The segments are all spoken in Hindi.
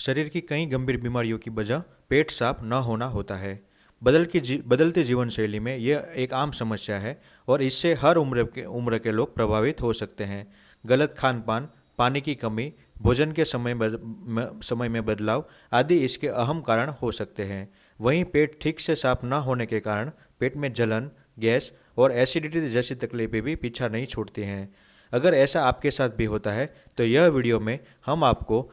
शरीर की कई गंभीर बीमारियों की वजह पेट साफ न होना होता है। बदलते जीवन शैली में यह एक आम समस्या है और इससे हर उम्र के लोग प्रभावित हो सकते हैं। गलत खान पान, पानी की कमी, भोजन के समय में बदलाव आदि इसके अहम कारण हो सकते हैं। वहीं पेट ठीक से साफ न होने के कारण पेट में जलन, गैस और एसिडिटी जैसी तकलीफें भी पीछा नहीं छोड़ती हैं। अगर ऐसा आपके साथ भी होता है तो यह वीडियो में हम आपको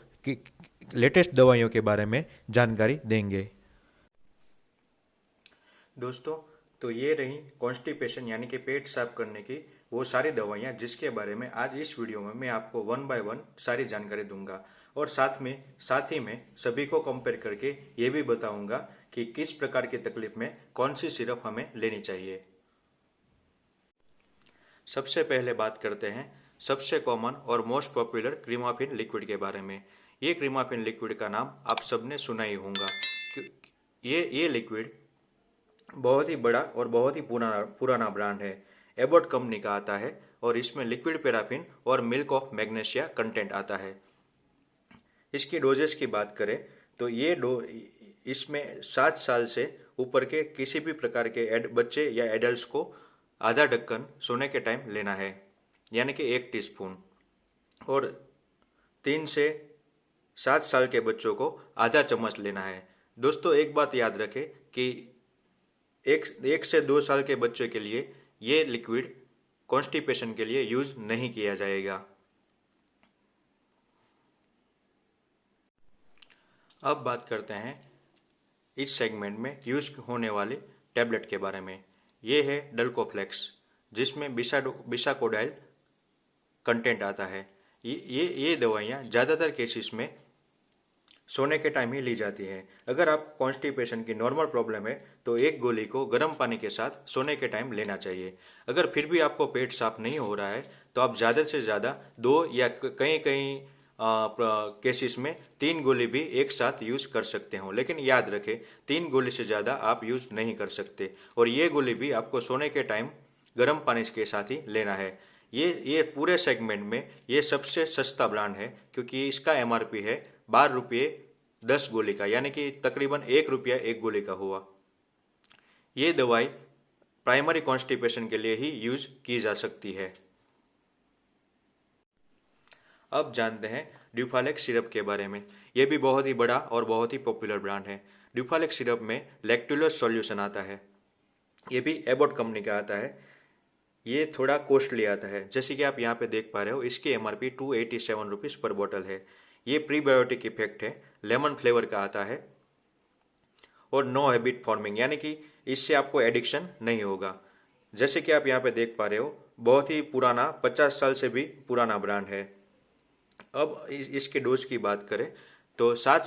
लेटेस्ट दवाइयों के बारे में जानकारी देंगे। दोस्तों, तो ये रही कॉन्स्टिपेशन यानी कि पेट साफ करने की वो सारी दवाइयाँ जिसके बारे में आज इस वीडियो में मैं आपको वन बाय वन सारी जानकारी दूंगा और साथ ही में सभी को कंपेयर करके ये भी बताऊंगा कि किस प्रकार की तकलीफ में कौन सी सिरप हमें लेनी चाहिए। सबसे पहले बात करते हैं सबसे कॉमन और मोस्ट पॉपुलर क्रीमाफिन लिक्विड के बारे में। ये क्रीमाफिन लिक्विड का नाम आप सबने सुना ही होगा। ये लिक्विड बहुत ही बड़ा और बहुत ही पुराना ब्रांड है। एबॉट कंपनी का आता है और इसमें लिक्विड पैराफिन और मिल्क ऑफ मैग्नीशिया कंटेंट आता है। इसकी डोजेस की बात करें तो इसमें 7 साल से ऊपर के किसी भी प्रकार के बच्चे या एडल्ट को आधा ढक्कन सोने के टाइम लेना है, यानी कि 1 टीस्पून, और 3 से 7 साल के बच्चों को आधा चम्मच लेना है। दोस्तों, एक बात याद रखें कि एक से 2 साल के बच्चे के लिए ये लिक्विड कॉन्स्टिपेशन के लिए यूज नहीं किया जाएगा। अब बात करते हैं इस सेगमेंट में यूज होने वाले टैबलेट के बारे में। ये है डल्कोफ्लेक्स, जिसमें बिसाकोडाइल कंटेंट आता है। ये दवाइयाँ ज़्यादातर केसेस में सोने के टाइम ही ली जाती है। अगर आपको कॉन्स्टिपेशन की नॉर्मल प्रॉब्लम है तो एक गोली को गर्म पानी के साथ सोने के टाइम लेना चाहिए। अगर फिर भी आपको पेट साफ नहीं हो रहा है तो आप ज़्यादा से ज़्यादा 2 या कहीं केसेस में 3 गोली भी एक साथ यूज कर सकते हो, लेकिन याद रखें 3 गोली से ज़्यादा आप यूज नहीं कर सकते। और ये गोली भी आपको सोने के टाइम गर्म पानी के साथ ही लेना है। ये पूरे सेगमेंट में ये सबसे सस्ता ब्रांड है, क्योंकि इसका MRP है 12 रुपये 10 गोली का, यानी कि तकरीबन 1 रुपया 1 गोली का हुआ। ये दवाई प्राइमरी कॉन्स्टिपेशन के लिए ही यूज की जा सकती है। अब जानते हैं ड्यूफालेक्स सिरप के बारे में। यह भी बहुत ही बड़ा और बहुत ही पॉपुलर ब्रांड है। ड्यूफालेक्स सिरप में लैक्टुलोज सॉल्यूशन आता है। ये भी एबॉट कंपनी का आता है। ये थोड़ा कॉस्टली आता है, जैसे कि आप यहाँ पे देख पा रहे हो। इसकी MRP 287 रुपीज़ पर बोतल है। ये प्रीबायोटिक इफेक्ट है, लेमन फ्लेवर का आता है और नो हैबिट फॉर्मिंग, यानी कि इससे आपको एडिक्शन नहीं होगा। जैसे कि आप यहाँ पे देख पा रहे हो, बहुत ही पुराना 50 साल से भी पुराना ब्रांड है। अब इसके डोज की बात करें तो 7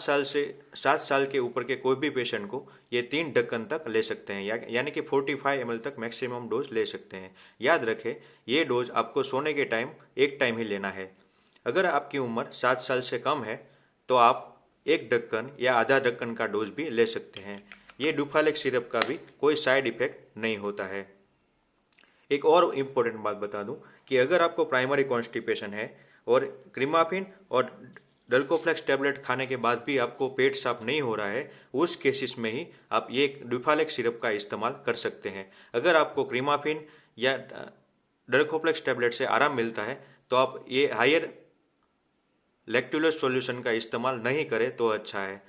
साल के ऊपर के कोई भी पेशेंट को ये 3 ढक्कन तक ले सकते हैं, यानी कि 45 ml तक मैक्सिमम डोज ले सकते हैं। याद रखें, ये डोज आपको सोने के टाइम एक टाइम ही लेना है। अगर आपकी उम्र 7 साल से कम है तो आप 1 ढक्कन या आधा ढक्कन का डोज भी ले सकते हैं। ये ड्यूफालेक्स सिरप का भी कोई साइड इफेक्ट नहीं होता है। एक और इम्पोर्टेंट बात बता दूं कि अगर आपको प्राइमरी कॉन्स्टिपेशन है और क्रीमाफिन और डल्कोफ्लेक्स टैबलेट खाने के बाद भी आपको पेट साफ नहीं हो रहा है, उस केसेस में ही आप ये ड्यूफालेक्स सिरप का इस्तेमाल कर सकते हैं। अगर आपको क्रीमाफिन या डल्कोफ्लेक्स टैबलेट से आराम मिलता है तो आप ये हायर लैक्टुलोज सॉल्यूशन का इस्तेमाल नहीं करें तो अच्छा है।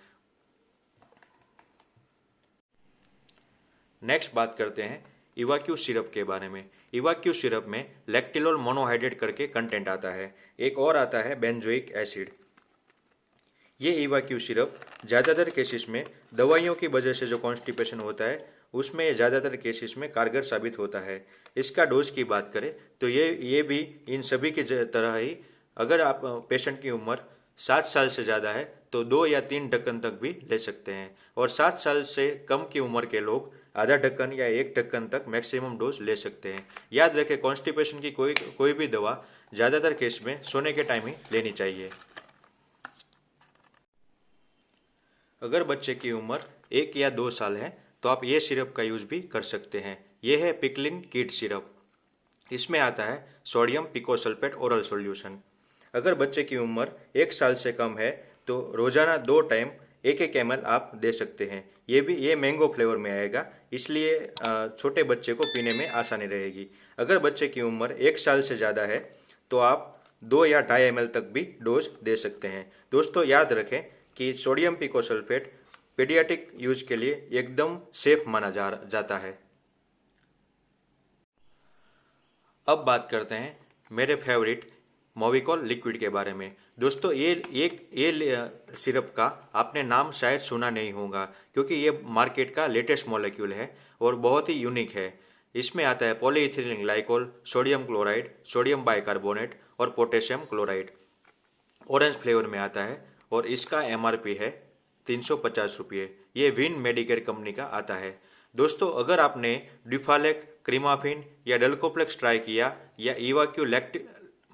नेक्स्ट बात करते हैं इवाक्यू सिरप के बारे में। इवाक्यू सिरप में लैक्टिलोल मोनोहाइड्रेट करके कंटेंट आता है। एक और आता है बेंजोइक एसिड। ये इवाक्यू सिरप ज़्यादातर केसेस में दवाइयों की वजह से जो कॉन्स्टिपेशन होता है उसमें ज़्यादातर केसेस में कारगर साबित होता है। इसका डोज की बात करें तो ये भी इन सभी की तरह ही, अगर आप पेशेंट की उम्र 7 साल से ज़्यादा है तो 2 या 3 ढक्कन तक भी ले सकते हैं, और 7 साल से कम की उम्र के लोग आधा ढक्कन या 1 ढक्कन तक मैक्सिमम डोज ले सकते हैं। याद रखें, कॉन्स्टिपेशन की कोई भी दवा ज़्यादातर केस में सोने के टाइम ही लेनी चाहिए। अगर बच्चे की उम्र 1 या 2 साल है तो आप ये सिरप का यूज़ भी कर सकते हैं। ये है पिकलिन किड सिरप। इसमें आता है सोडियम पिकोसल्फेट ओरल सॉल्यूशन। अगर बच्चे की उम्र 1 साल से कम है तो रोजाना 2 टाइम 1-1 ml आप दे सकते हैं। ये मैंगो फ्लेवर में आएगा, इसलिए छोटे बच्चे को पीने में आसानी रहेगी। अगर बच्चे की उम्र 1 साल से ज़्यादा है तो आप 2 या 2.5 ml तक भी डोज दे सकते हैं। दोस्तों याद रखें कि सोडियम पिकोसल्फेट पीडियाट्रिक यूज के लिए एकदम सेफ माना जाता है। अब बात करते हैं मेरे फेवरेट मोविकॉल लिक्विड के बारे में। दोस्तों ये सिरप का आपने नाम शायद सुना नहीं होगा, क्योंकि ये मार्केट का लेटेस्ट मॉलिक्यूल है और बहुत ही यूनिक है। इसमें आता है polyethylene glycol, sodium chloride, sodium bicarbonate और पोटेशियम क्लोराइड। ऑरेंज फ्लेवर में आता है और इसका MRP है 350 रुपये। ये विन मेडिकेयर कंपनी का आता है। दोस्तों अगर आपने ड्यूफालेक, क्रीमाफिन या डल्कोप्लेक्स ट्राई किया या इवाक्यू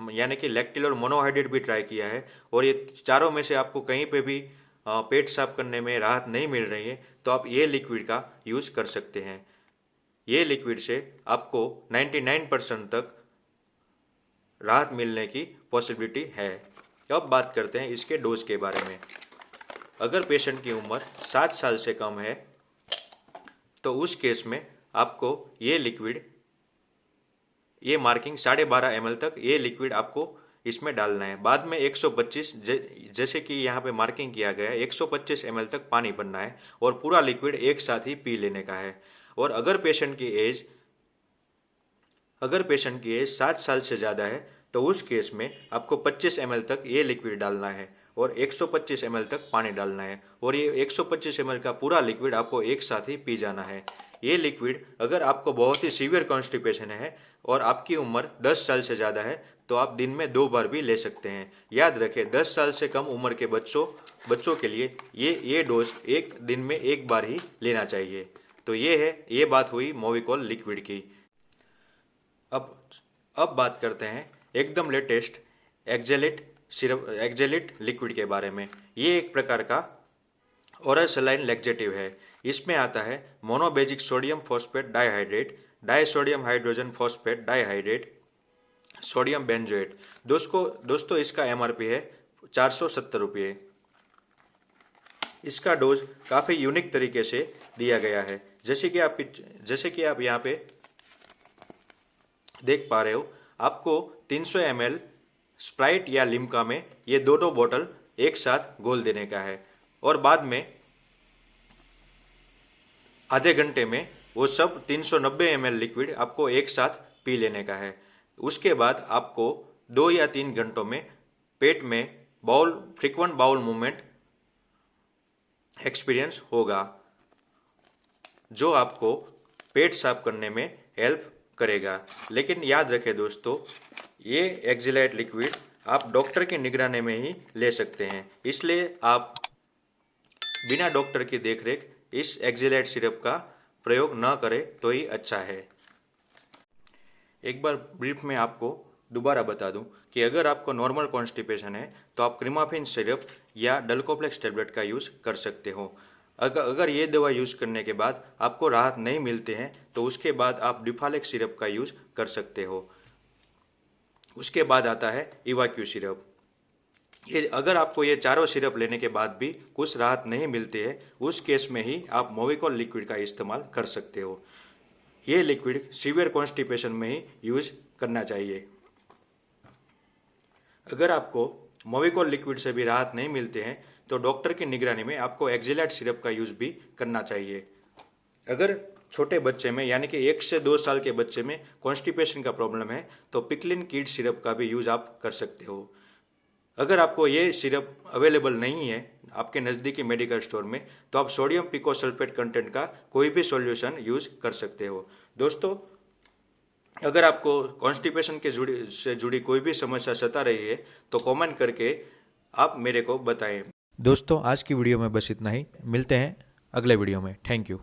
यानी कि लैक्टिल और मोनोहाइड्रेट भी ट्राई किया है और ये चारों में से आपको कहीं पे भी पेट साफ करने में राहत नहीं मिल रही है, तो आप ये लिक्विड का यूज़ कर सकते हैं। ये लिक्विड से आपको 99% तक राहत मिलने की पॉसिबिलिटी है। अब बात करते हैं इसके डोज के बारे में। अगर पेशेंट की उम्र 7 साल से कम है तो उस केस में आपको ये मार्किंग 12.5 ml तक ये लिक्विड आपको इसमें डालना है। बाद में 125 जैसे कि यहाँ पे मार्किंग किया गया है 125 ml तक पानी भरना है और पूरा लिक्विड एक साथ ही पी लेने का है। और अगर पेशेंट की एज 7 साल से ज़्यादा है तो उस केस में आपको 25 ml तक ये लिक्विड डालना है और 125 ml तक पानी डालना है और ये 125 ml का पूरा लिक्विड आपको एक साथ ही पी जाना है। ये लिक्विड अगर आपको बहुत ही सीवियर कॉन्स्टिपेशन है और आपकी उम्र 10 साल से ज़्यादा है तो आप दिन में 2 बार भी ले सकते हैं। याद रखें 10 साल से कम उम्र के बच्चों के लिए ये डोज एक दिन में 1 बार ही लेना चाहिए। तो ये बात हुई मोविकॉल लिक्विड की। अब बात करते हैं एकदम लेटेस्ट एक्जेलिट लिक्विड के बारे में। ये एक प्रकार का ओरल सलाइन लैक्सेटिव है। इसमें आता है monobasic sodium phosphate dihydrate, disodium hydrogen phosphate dihydrate, sodium benzoate. दोस्तों इसका MRP है 470 रुपये। इसका डोज काफ़ी यूनिक तरीके से दिया गया है। जैसे कि आप यहाँ पे देख पा रहे हो, आपको 300 ml स्प्राइट या लिम्का में ये दोनों बोतल एक साथ घोल देने का है और बाद में आधे घंटे में वो सब 390 ml लिक्विड आपको एक साथ पी लेने का है। उसके बाद आपको 2 या 3 घंटों में पेट में फ्रीक्वेंट बाउल मूवमेंट एक्सपीरियंस होगा, जो आपको पेट साफ करने में हेल्प करेगा। लेकिन याद रखें दोस्तों, ये एक्जेलाइट लिक्विड आप डॉक्टर की निगरानी में ही ले सकते हैं, इसलिए आप बिना डॉक्टर की देखरेख इस एक्जेलाइट सिरप का प्रयोग न करें तो ही अच्छा है। एक बार ब्रीफ में आपको दोबारा बता दूं कि अगर आपको नॉर्मल कॉन्स्टिपेशन है तो आप क्रीमाफिन सिरप या डल्कोप्लेक्स टैबलेट का यूज़ कर सकते हो। अगर ये दवा यूज़ करने के बाद आपको राहत नहीं मिलती है तो उसके बाद आप ड्यूफालेक सिरप का यूज़ कर सकते हो। उसके बाद आता है इवाक्यू सिरप। अगर आपको ये चारों सिरप लेने के बाद भी कुछ राहत नहीं मिलती है, उस केस में ही आप मोविकॉल लिक्विड का इस्तेमाल कर सकते हो। ये लिक्विड सीवियर कॉन्स्टिपेशन में ही यूज करना चाहिए। अगर आपको मोविकॉल लिक्विड से भी राहत नहीं मिलते हैं तो डॉक्टर की निगरानी में आपको एक्जेलाइट सिरप का यूज भी करना चाहिए। अगर छोटे बच्चे में यानी कि 1 से 2 साल के बच्चे में कॉन्स्टिपेशन का प्रॉब्लम है तो पिकलिन किड सिरप का भी यूज आप कर सकते हो। अगर आपको ये सिरप अवेलेबल नहीं है आपके नज़दीकी मेडिकल स्टोर में तो आप सोडियम पिकोसल्फेट कंटेंट का कोई भी सॉल्यूशन यूज कर सकते हो। दोस्तों अगर आपको कॉन्स्टिपेशन से जुड़ी कोई भी समस्या सता रही है तो कमेंट करके आप मेरे को बताएं। दोस्तों आज की वीडियो में बस इतना ही। मिलते हैं अगले वीडियो में। Thank you.